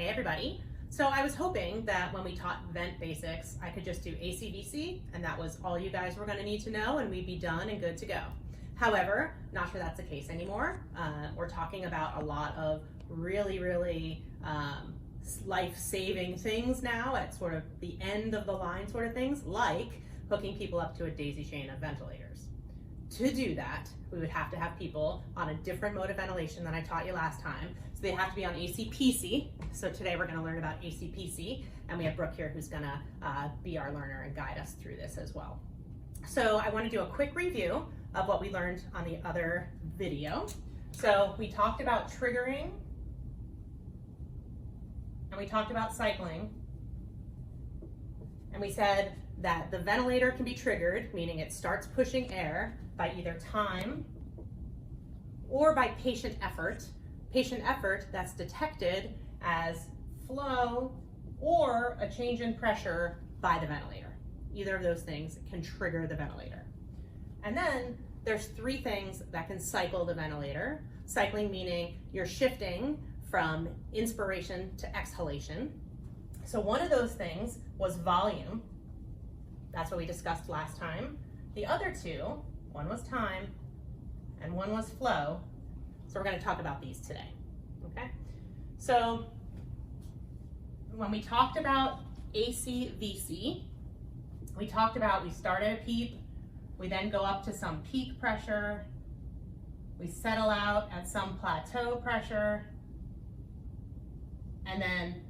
Hey everybody. So I was hoping that when we taught vent basics, I could just do ACVC and that was all you guys were going to need to know and we'd be done and good to go. However, not sure that's the case anymore. We're talking about a lot of really life-saving things now at sort of the end of the line sort of things, like hooking people up to a daisy chain of ventilators. To do that, we would have to have people on a different mode of ventilation than I taught you last time. So they have to be on ACPC. So today we're going to learn about ACPC, and we have Brooke here who's going to be our learner and guide us through this as well. So I want to do a quick review of what we learned on the other video. So we talked about triggering, and we talked about cycling, and we said that the ventilator can be triggered, meaning it starts pushing air by either time or by patient effort. Patient effort that's detected as flow or a change in pressure by the ventilator. Either of those things can trigger the ventilator. And then there's three things that can cycle the ventilator. Cycling meaning you're shifting from inspiration to exhalation. So one of those things was volume. That's what we discussed last time. The other two, one was time and one was flow. So we're going to talk about these today, okay? So when we talked about ACVC, we talked about we start at a PEEP, we then go up to some peak pressure, we settle out at some plateau pressure, and then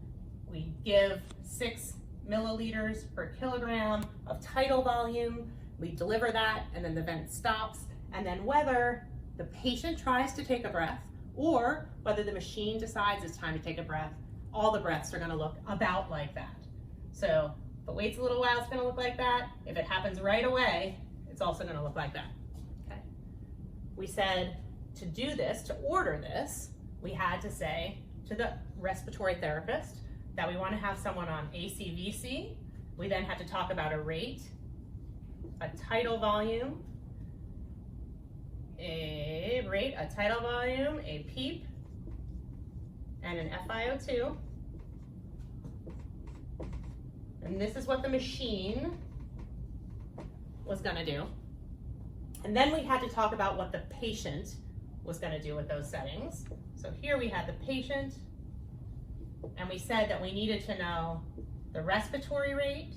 we give 6 milliliters per kilogram of tidal volume, we deliver that, and then the vent stops, and then whether the patient tries to take a breath or whether the machine decides it's time to take a breath, all the breaths are going to look about like that. So if it waits a little while, it's going to look like that. If it happens right away, it's also going to look like that. Okay. We said to do this, to order this, we had to say to the respiratory therapist that we want to have someone on ACVC. We then had to talk about a rate, a tidal volume, a rate, a tidal volume, a PEEP, and an FiO2. And this is what the machine was going to do. And then we had to talk about what the patient was going to do with those settings. So here we had the patient, and we said that we needed to know the respiratory rate,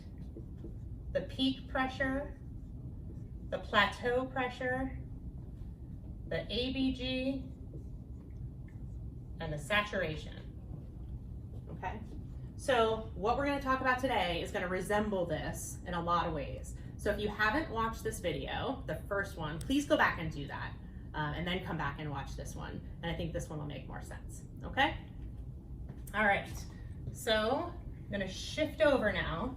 the peak pressure, the plateau pressure, the ABG, and the saturation. Okay? So what we're going to talk about today is going to resemble this in a lot of ways. So if you haven't watched this video, the first one, please go back and do that, and then come back and watch this one. And I think this one will make more sense. Okay? All right. So I'm going to shift over now.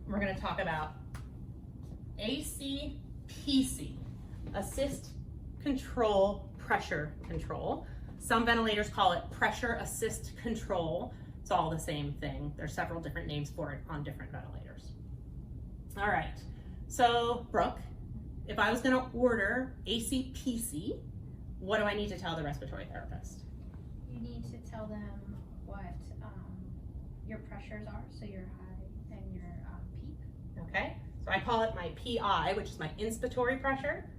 We're going to talk about ACPC, Assist Control Pressure Control. Some ventilators call it Pressure Assist Control. It's all the same thing. There's several different names for it on different ventilators. All right, so Brooke, if I was going to order ACPC, what do I need to tell the respiratory therapist? You need to tell them what your pressures are, so your high and your peak. Okay, so I call it my PI, which is my inspiratory pressure.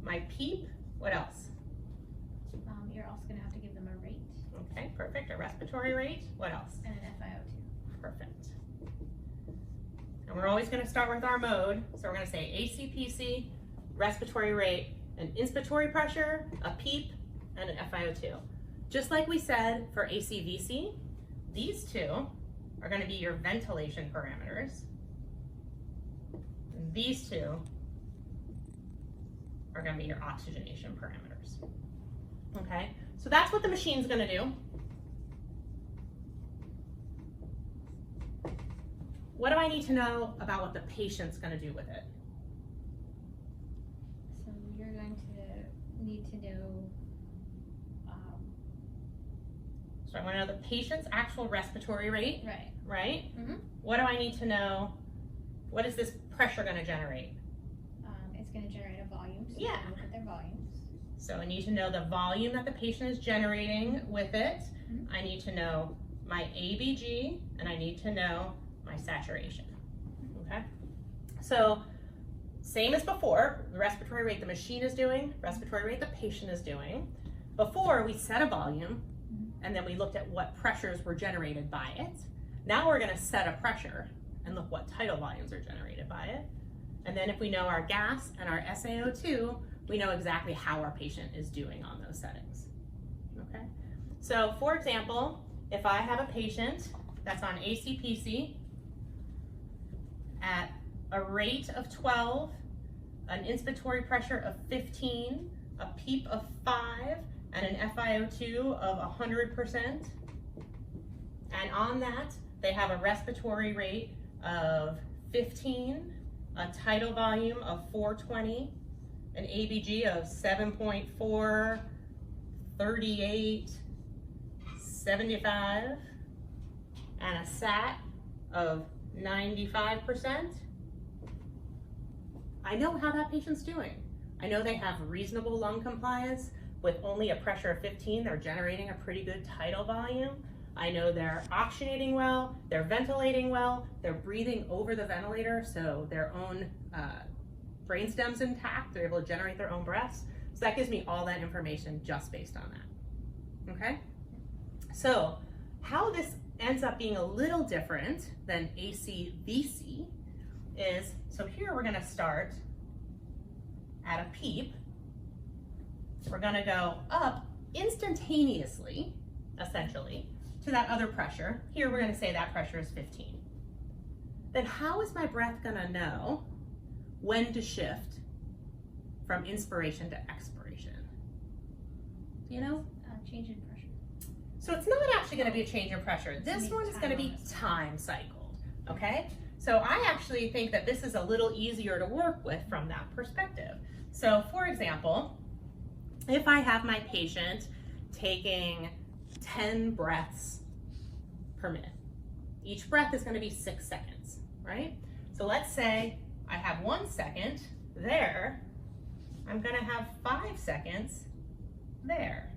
My PEEP, what else? You're also going to have to give them a rate. Okay, perfect. A respiratory rate. What else? And an FiO2. Perfect. And we're always going to start with our mode. So we're going to say ACPC, respiratory rate, an inspiratory pressure, a PEEP, and an FiO2. Just like we said for ACVC, these two are going to be your ventilation parameters. And these two are going to be your oxygenation parameters. Okay, so that's what the machine's going to do. What do I need to know about what the patient's going to do with it? So you're going to need to know. So I want to know the patient's actual respiratory rate. Right. Right? Mm-hmm. What do I need to know? What is this pressure going to generate? It's going to generate a volume. So Yeah. look at their volumes. So I need to know the volume that the patient is generating with it. I need to know my ABG, and I need to know my saturation, okay? So same as before, the respiratory rate the machine is doing, respiratory rate the patient is doing. Before, we set a volume, and then we looked at what pressures were generated by it. Now we're gonna set a pressure and look what tidal volumes are generated by it. And then if we know our gas and our SaO2, we know exactly how our patient is doing on those settings, okay? So for example, if I have a patient that's on ACPC at a rate of 12, an inspiratory pressure of 15, a PEEP of 5, and an FiO2 of 100%, and on that, they have a respiratory rate of 15, a tidal volume of 420, an ABG of 7.4, 38, 75, and a SAT of 95%. I know how that patient's doing. I know they have reasonable lung compliance. With only a pressure of 15, they're generating a pretty good tidal volume. I know they're oxygenating well, they're ventilating well, they're breathing over the ventilator, so their own brainstem's intact, they're able to generate their own breaths. So that gives me all that information just based on that, okay? So how this ends up being a little different than ACVC is, so here we're gonna start at a PEEP. We're gonna go up instantaneously, essentially, to that other pressure. Here we're gonna say that pressure is 15. Then how is my breath gonna know when to shift from inspiration to expiration? Do you know? Change in pressure. So it's not actually gonna be a change in pressure. This one is gonna be time cycled, okay? So I actually think that this is a little easier to work with from that perspective. So for example, if I have my patient taking 10 breaths per minute, each breath is gonna be 6 seconds, right? So let's say I have 1 second there, I'm gonna have 5 seconds there.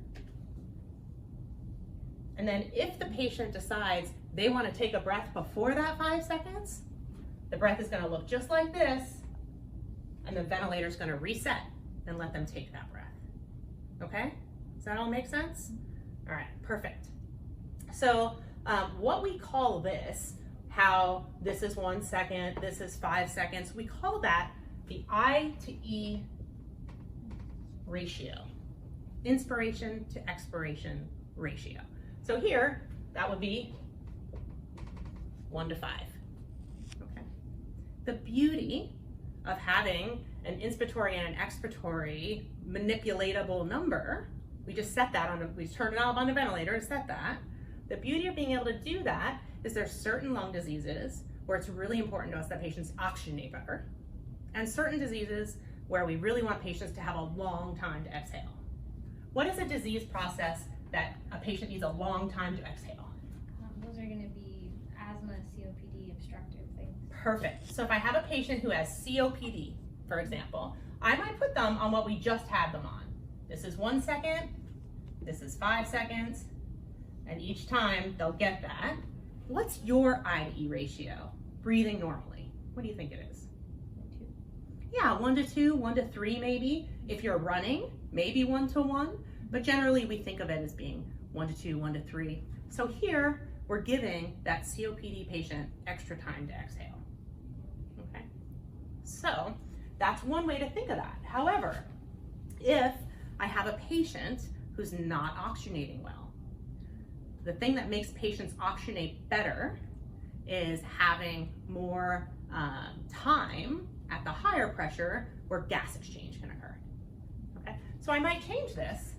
And then if the patient decides they wanna take a breath before that 5 seconds, the breath is gonna look just like this, and the ventilator's gonna reset and let them take that breath. Okay, does that all make sense? All right, perfect. So what we call this, how this is 1 second, this is 5 seconds, we call that the I to E ratio, inspiration to expiration ratio. So here, that would be 1 to 5, okay? The beauty of having an inspiratory and an expiratory manipulatable number, we just set that on, we turn it on the ventilator and set that. The beauty of being able to do that is there's certain lung diseases where it's really important to us that patients oxygenate better, and certain diseases where we really want patients to have a long time to exhale. What is a disease process that a patient needs a long time to exhale? Those are gonna be asthma, COPD, obstructive things. Perfect. So if I have a patient who has COPD, for example, I might put them on what we just had them on. This is 1 second, this is 5 seconds, and each time they'll get that. What's your I to E ratio? Breathing normally. What do you think it is? 2. Yeah, 1 to 2, 1 to 3 maybe. If you're running, maybe 1 to 1, but generally we think of it as being 1 to 2, 1 to 3. So here, we're giving that COPD patient extra time to exhale, okay? So that's one way to think of that. However, if I have a patient who's not oxygenating well, the thing that makes patients oxygenate better is having more time at the higher pressure where gas exchange can occur, okay? So I might change this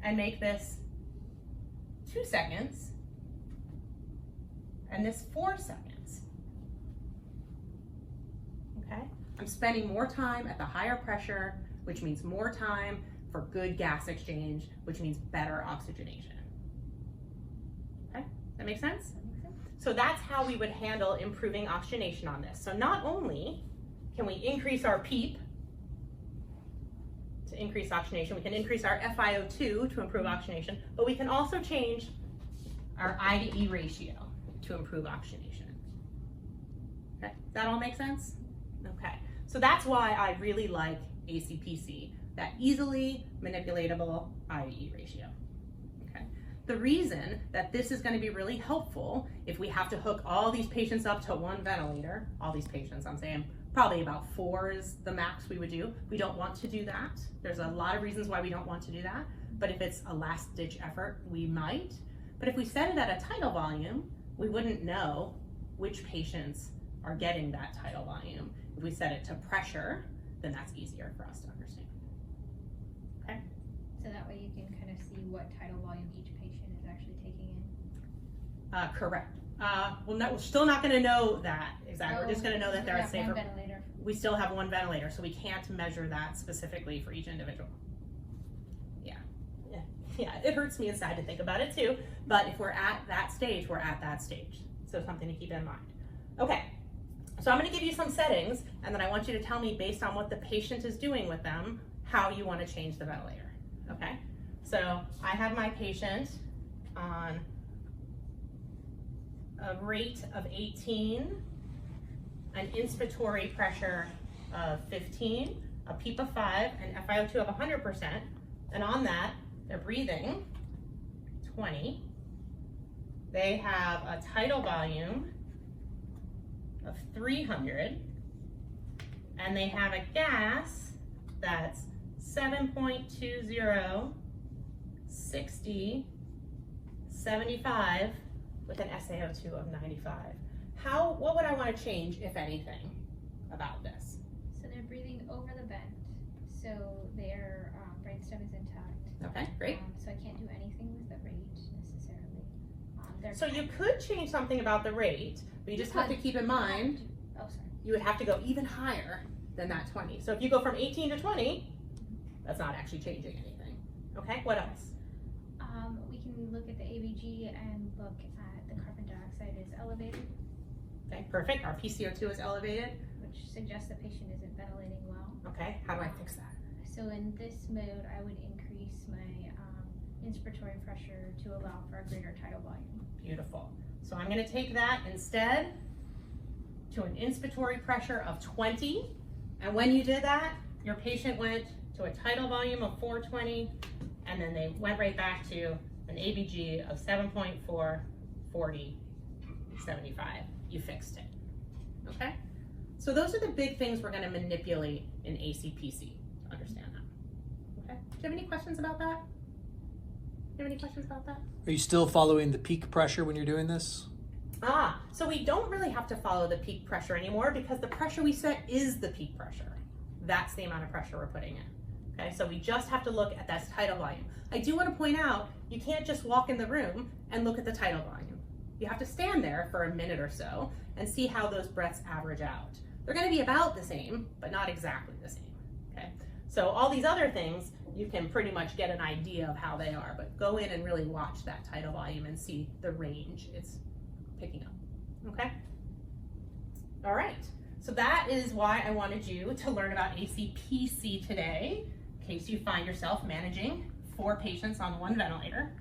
and make this 2 seconds and this 4 seconds, okay? I'm spending more time at the higher pressure, which means more time for good gas exchange, which means better oxygenation. Okay, that make sense? That makes sense. So that's how we would handle improving oxygenation on this. So not only can we increase our PEEP to to increase oxygenation. We can increase our FiO2 to improve oxygenation, but we can also change our I to E ratio to improve oxygenation. Okay, that all make sense? Okay, so that's why I really like ACPC, that easily manipulatable I to E ratio. Okay, the reason that this is going to be really helpful if we have to hook all these patients up to one ventilator, all these patients, I'm saying probably about 4 is the max we would do. We don't want to do that. There's a lot of reasons why we don't want to do that, but if it's a last ditch effort, we might. But if we set it at a tidal volume, we wouldn't know which patients are getting that tidal volume. If we set it to pressure, then that's easier for us to understand. Okay? So that way you can kind of see what tidal volume each patient is actually taking in. Correct. We're still not going to know that exactly. We're just going to know that they're at safer. We still have one ventilator, so we can't measure that specifically for each individual. Yeah, it hurts me inside to think about it too, but if we're at that stage, we're at that stage. So something to keep in mind. Okay, so I'm going to give you some settings, and then I want you to tell me based on what the patient is doing with them, how you want to change the ventilator. Okay, so I have my patient on a rate of 18, an inspiratory pressure of 15, a PEEP of 5, and FiO2 of 100%, and on that, they're breathing 20. They have a tidal volume of 300, and they have a gas that's 7.20, 60, 75, with an SaO2 of 95. What would I want to change, if anything, about this? So they're breathing over the vent, so their brainstem is intact. Okay, great. So I can't do anything with the rate necessarily. So you could change something about the rate, but you just have to keep in mind, you would have to go even higher than that 20. So if you go from 18 to 20, that's not actually changing anything. Okay, what else? We can look at the AVG and look at the carbon dioxide is elevated. Okay, perfect. Our PCO2 is elevated. Which suggests the patient isn't ventilating well. Okay, how do I fix that? So in this mode, I would increase my inspiratory pressure to allow for a greater tidal volume. Beautiful. So I'm going to take that instead to an inspiratory pressure of 20. And when you did that, your patient went to a tidal volume of 420, and then they went right back to an ABG of 7.4, 40, 75. You fixed it. Okay? So those are the big things we're going to manipulate in ACPC to understand that. Okay? Do you have any questions about that? Do you have any questions about that? Are you still following the peak pressure when you're doing this? So we don't really have to follow the peak pressure anymore because the pressure we set is the peak pressure. That's the amount of pressure we're putting in. Okay, so we just have to look at that tidal volume. I do want to point out, you can't just walk in the room and look at the tidal volume. You have to stand there for a minute or so and see how those breaths average out. They're going to be about the same, but not exactly the same. Okay, so all these other things, you can pretty much get an idea of how they are, but go in and really watch that tidal volume and see the range it's picking up. Okay? All right, so that is why I wanted you to learn about ACPC today, in case you find yourself managing 4 patients on one ventilator.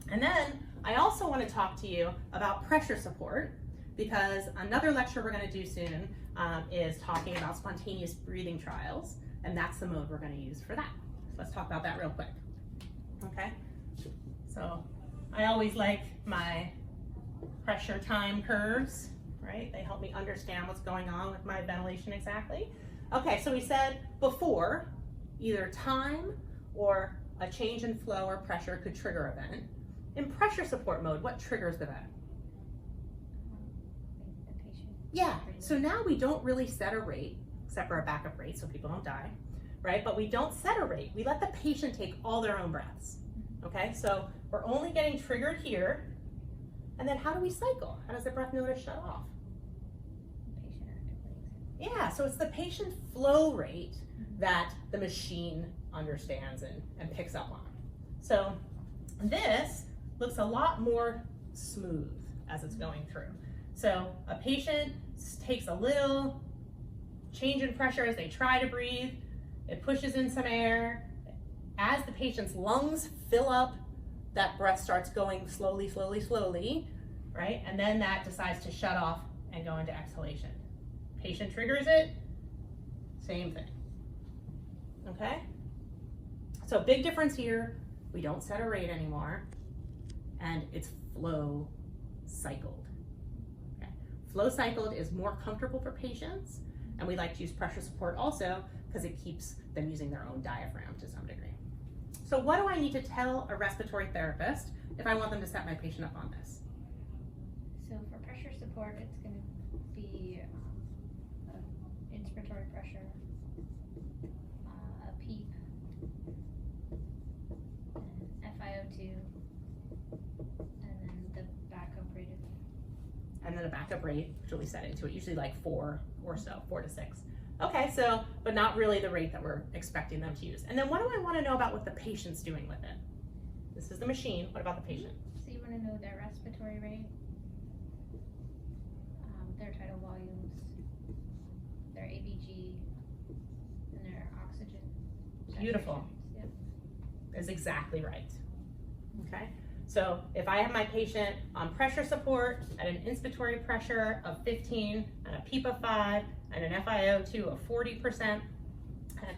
And then I also want to talk to you about pressure support, because another lecture we're going to do soon is talking about spontaneous breathing trials, and that's the mode we're going to use for that. So let's talk about that real quick. Okay, so I always like my pressure time curves, right? They help me understand what's going on with my ventilation exactly. Okay, so we said before, either time or a change in flow or pressure could trigger a vent. In pressure support mode, what triggers the vent? The patient. Yeah, so now we don't really set a rate, except for a backup rate so people don't die, right? But we don't set a rate. We let the patient take all their own breaths, okay? So we're only getting triggered here, and then how do we cycle? How does the breath notice shut off? The patient actively exhales. Yeah, so it's the patient flow rate that the machine understands and picks up on. So this looks a lot more smooth as it's going through. So a patient takes a little change in pressure as they try to breathe. it pushes in some air. As the patient's lungs fill up, that breath starts going slowly, slowly, slowly, right? And then that decides to shut off and go into exhalation. Patient triggers it, same thing, okay? So big difference here, we don't set a rate anymore, and it's flow cycled. Okay. Flow cycled is more comfortable for patients, and we like to use pressure support also because it keeps them using their own diaphragm to some degree. So what do I need to tell a respiratory therapist if I want them to set my patient up on this? So for pressure support, it's going to be inspiratory pressure, a PEEP, an FiO2, and then the backup rate. And then a backup rate, which we set into it, usually like 4 or so, 4 to 6. Okay, so, but not really the rate that we're expecting them to use. And then what do I want to know about what the patient's doing with it? This is the machine, what about the patient? So you want to know their respiratory rate, their tidal volumes, their ABG, and their oxygen. Beautiful. Yep. Is exactly right. Okay, so if I have my patient on pressure support at an inspiratory pressure of 15 and a PEEP of 5 and an FiO2 of 40%, and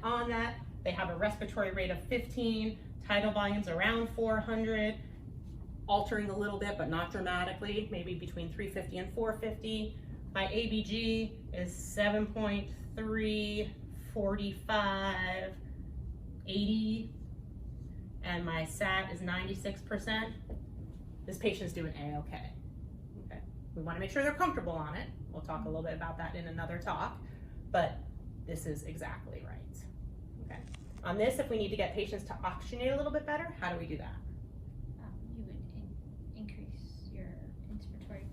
on that they have a respiratory rate of 15, tidal volumes around 400, altering a little bit but not dramatically, maybe between 350 and 450. My ABG is 7.3, 45, 80, and my SAT is 96%. This patient's doing A-okay. Okay. We want to make sure they're comfortable on it. We'll talk a little bit about that in another talk, but this is exactly right. Okay. On this, if we need to get patients to oxygenate a little bit better, how do we do that? You would increase your inspiratory,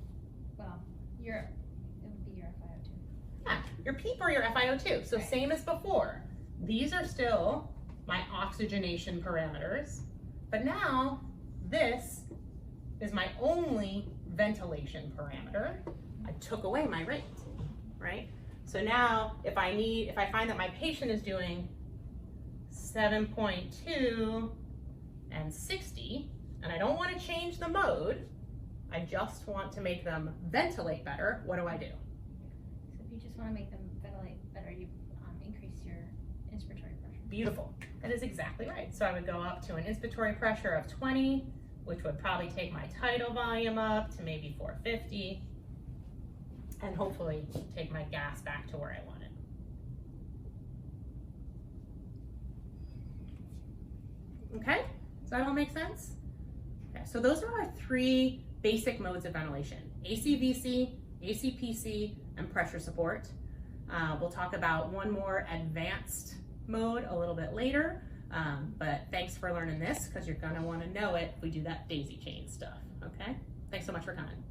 well, it would be your FiO2. Yeah, your PEEP or your FiO2. So same as before. These are still my oxygenation parameters, but now this is my only ventilation parameter. I took away my rate, right? So now if I find that my patient is doing 7.2 and 60, and I don't want to change the mode, I just want to make them ventilate better, what do I do? So if you just want to make them ventilate better, you increase your inspiratory pressure. Beautiful. That is exactly right. So I would go up to an inspiratory pressure of 20, which would probably take my tidal volume up to maybe 450, and hopefully take my gas back to where I want it. Okay, does that all make sense? Okay, so those are our 3 basic modes of ventilation: ACVC, ACPC, and pressure support. We'll talk about one more advanced mode a little bit later, but thanks for learning this because you're going to want to know it if we do that daisy chain stuff. Okay, thanks so much for coming.